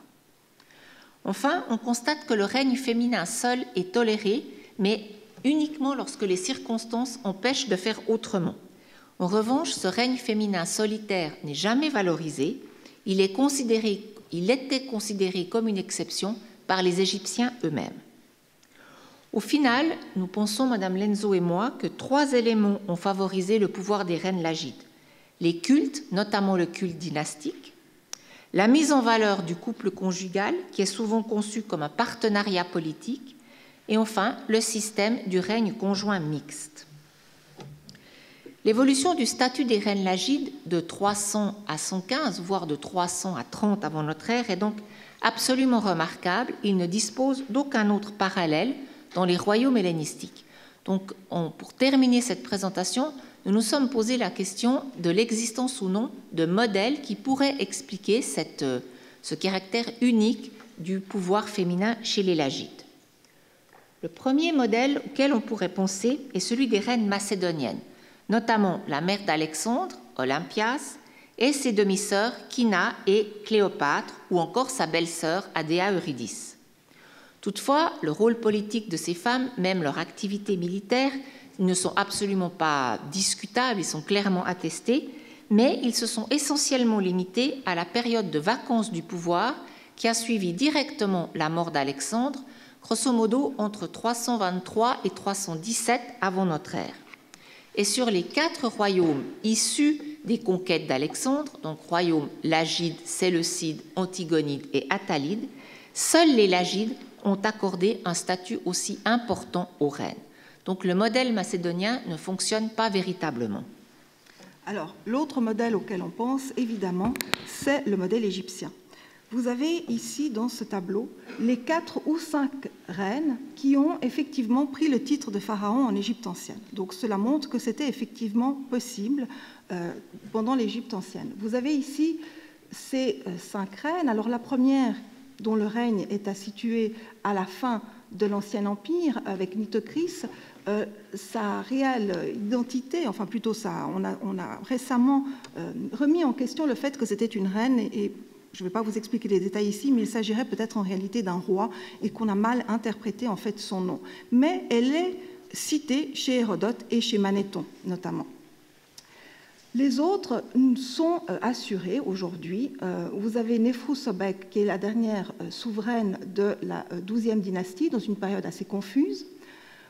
Enfin, on constate que le règne féminin seul est toléré, mais uniquement lorsque les circonstances empêchent de faire autrement. En revanche, ce règne féminin solitaire n'est jamais valorisé, il était considéré comme une exception par les Égyptiens eux-mêmes. Au final, nous pensons, Madame Lenzo et moi, que 3 éléments ont favorisé le pouvoir des reines lagides. Les cultes, notamment le culte dynastique, la mise en valeur du couple conjugal, qui est souvent conçu comme un partenariat politique, et enfin, le système du règne conjoint mixte. L'évolution du statut des reines lagides de 300 à 115, voire de 300 à 30 avant notre ère, est donc absolument remarquable. Il ne dispose d'aucun autre parallèle dans les royaumes hellénistiques. Donc, pour terminer cette présentation, nous nous sommes posé la question de l'existence ou non de modèles qui pourraient expliquer ce caractère unique du pouvoir féminin chez les Lagides. Le premier modèle auquel on pourrait penser est celui des reines macédoniennes, notamment la mère d'Alexandre, Olympias, et ses demi-sœurs Kina et Cléopâtre, ou encore sa belle-sœur Adéa Eurydice. Toutefois, le rôle politique de ces femmes, même leur activité militaire, ne sont absolument pas discutables, ils sont clairement attestés, mais ils se sont essentiellement limités à la période de vacance du pouvoir qui a suivi directement la mort d'Alexandre, grosso modo entre 323 et 317 avant notre ère. Et sur les 4 royaumes issus des conquêtes d'Alexandre, donc royaumes lagides, séleucides, antigonides et attalides, seuls les lagides ont accordé un statut aussi important aux reines. Donc le modèle macédonien ne fonctionne pas véritablement. Alors, l'autre modèle auquel on pense, évidemment, c'est le modèle égyptien. Vous avez ici, dans ce tableau, les 4 ou 5 reines qui ont effectivement pris le titre de pharaon en Égypte ancienne. Donc cela montre que c'était effectivement possible pendant l'Égypte ancienne. Vous avez ici ces 5 reines. Alors la première, dont le règne est situé à la fin de l'Ancien Empire, avec Nitocris, sa réelle identité, enfin plutôt ça, on a récemment remis en question le fait que c'était une reine, et je ne vais pas vous expliquer les détails ici, mais il s'agirait peut-être en réalité d'un roi et qu'on a mal interprété en fait son nom. Mais elle est citée chez Hérodote et chez Manéthon notamment. Les autres sont assurés aujourd'hui. Vous avez Néfrou Sobek, qui est la dernière souveraine de la 12e dynastie, dans une période assez confuse.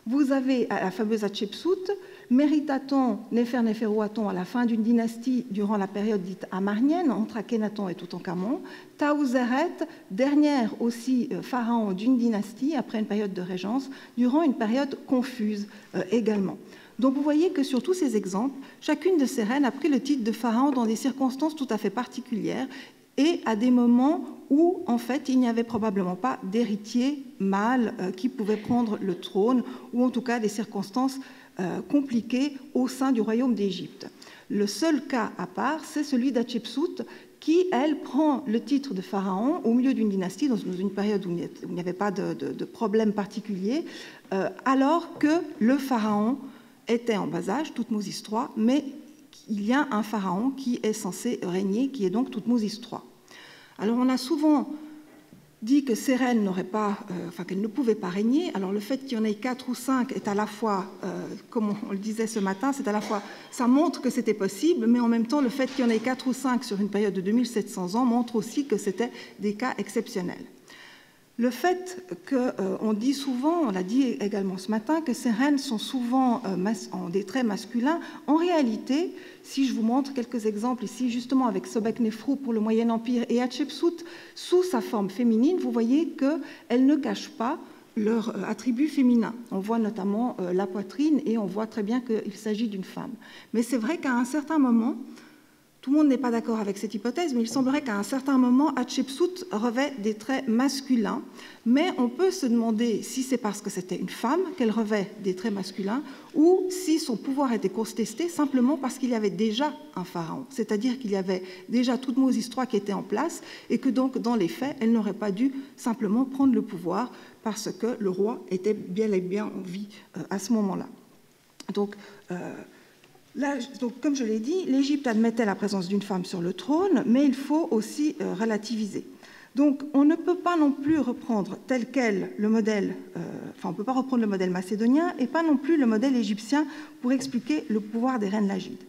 Vous avez la fameuse Hatshepsut, Méritaton, Néfernéferuaton à la fin d'une dynastie durant la période dite amarnienne, entre Akhenaton et Toutankhamon. Taouzeret, dernière aussi pharaon d'une dynastie, après une période de régence, durant une période confuse également. Donc vous voyez que sur tous ces exemples, chacune de ces reines a pris le titre de pharaon dans des circonstances tout à fait particulières et à des moments où, en fait, il n'y avait probablement pas d'héritier mâle qui pouvait prendre le trône, ou en tout cas des circonstances compliquées au sein du royaume d'Égypte. Le seul cas à part, c'est celui d'Hatshepsut, qui, elle, prend le titre de pharaon au milieu d'une dynastie, dans une période où il n'y avait pas de problème particulier, alors que le pharaon était en bas âge, Toutmoses III, mais il y a un pharaon qui est censé régner, qui est donc Toutmoses III. Alors on a souvent dit que ces reines n'auraient pas, qu'elles ne pouvaient pas régner. Alors le fait qu'il y en ait 4 ou 5 est à la fois, comme on le disait ce matin, c'est à la fois, ça montre que c'était possible, mais en même temps le fait qu'il y en ait 4 ou 5 sur une période de 2700 ans montre aussi que c'était des cas exceptionnels. Le fait qu'on dit souvent, on l'a dit également ce matin, que ces reines sont souvent en des traits masculins, en réalité, si je vous montre quelques exemples ici, justement avec Sobek-Néfrou pour le Moyen Empire et Hatshepsut sous sa forme féminine, vous voyez qu'elles ne cachent pas leur attribut féminin. On voit notamment la poitrine et on voit très bien qu'il s'agit d'une femme. Mais c'est vrai qu'à un certain moment, Tout le monde n'est pas d'accord avec cette hypothèse, mais il semblerait qu'à un certain moment, Hatshepsut revêt des traits masculins. Mais on peut se demander si c'est parce que c'était une femme qu'elle revêt des traits masculins ou si son pouvoir était contesté simplement parce qu'il y avait déjà un pharaon. C'est-à-dire qu'il y avait déjà Thoutmose III qui était en place et que donc, dans les faits, elle n'aurait pas dû simplement prendre le pouvoir parce que le roi était bien et bien en vie à ce moment-là. Donc, comme je l'ai dit, l'Égypte admettait la présence d'une femme sur le trône, mais il faut aussi relativiser. Donc, on ne peut pas non plus reprendre tel quel le modèle, on ne peut pas reprendre le modèle macédonien et pas non plus le modèle égyptien pour expliquer le pouvoir des reines lagides.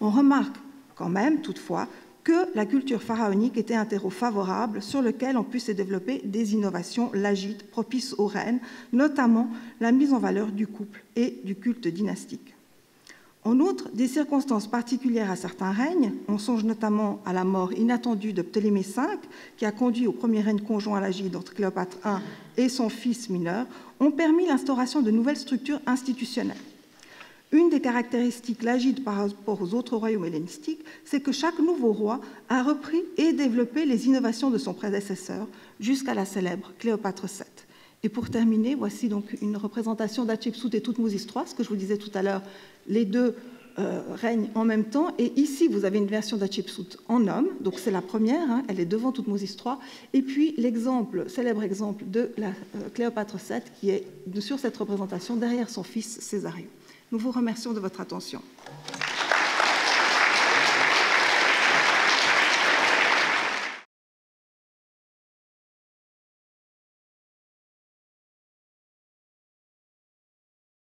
On remarque quand même, toutefois, que la culture pharaonique était un terreau favorable sur lequel on puisse développer des innovations lagides propices aux reines, notamment la mise en valeur du couple et du culte dynastique. En outre, des circonstances particulières à certains règnes, on songe notamment à la mort inattendue de Ptolémée V, qui a conduit au premier règne conjoint lagide entre Cléopâtre I et son fils mineur, ont permis l'instauration de nouvelles structures institutionnelles. Une des caractéristiques lagides par rapport aux autres royaumes hellénistiques, c'est que chaque nouveau roi a repris et développé les innovations de son prédécesseur jusqu'à la célèbre Cléopâtre VII. Et pour terminer, voici donc une représentation d'Hatshepsut et Thoutmose III, ce que je vous disais tout à l'heure, les deux règnent en même temps. Et ici, vous avez une version d'Hatshepsut en homme, donc c'est la première, hein, elle est devant Thoutmose III. Et puis l'exemple, célèbre exemple de la Cléopâtre VII, qui est sur cette représentation derrière son fils Césarion. Nous vous remercions de votre attention.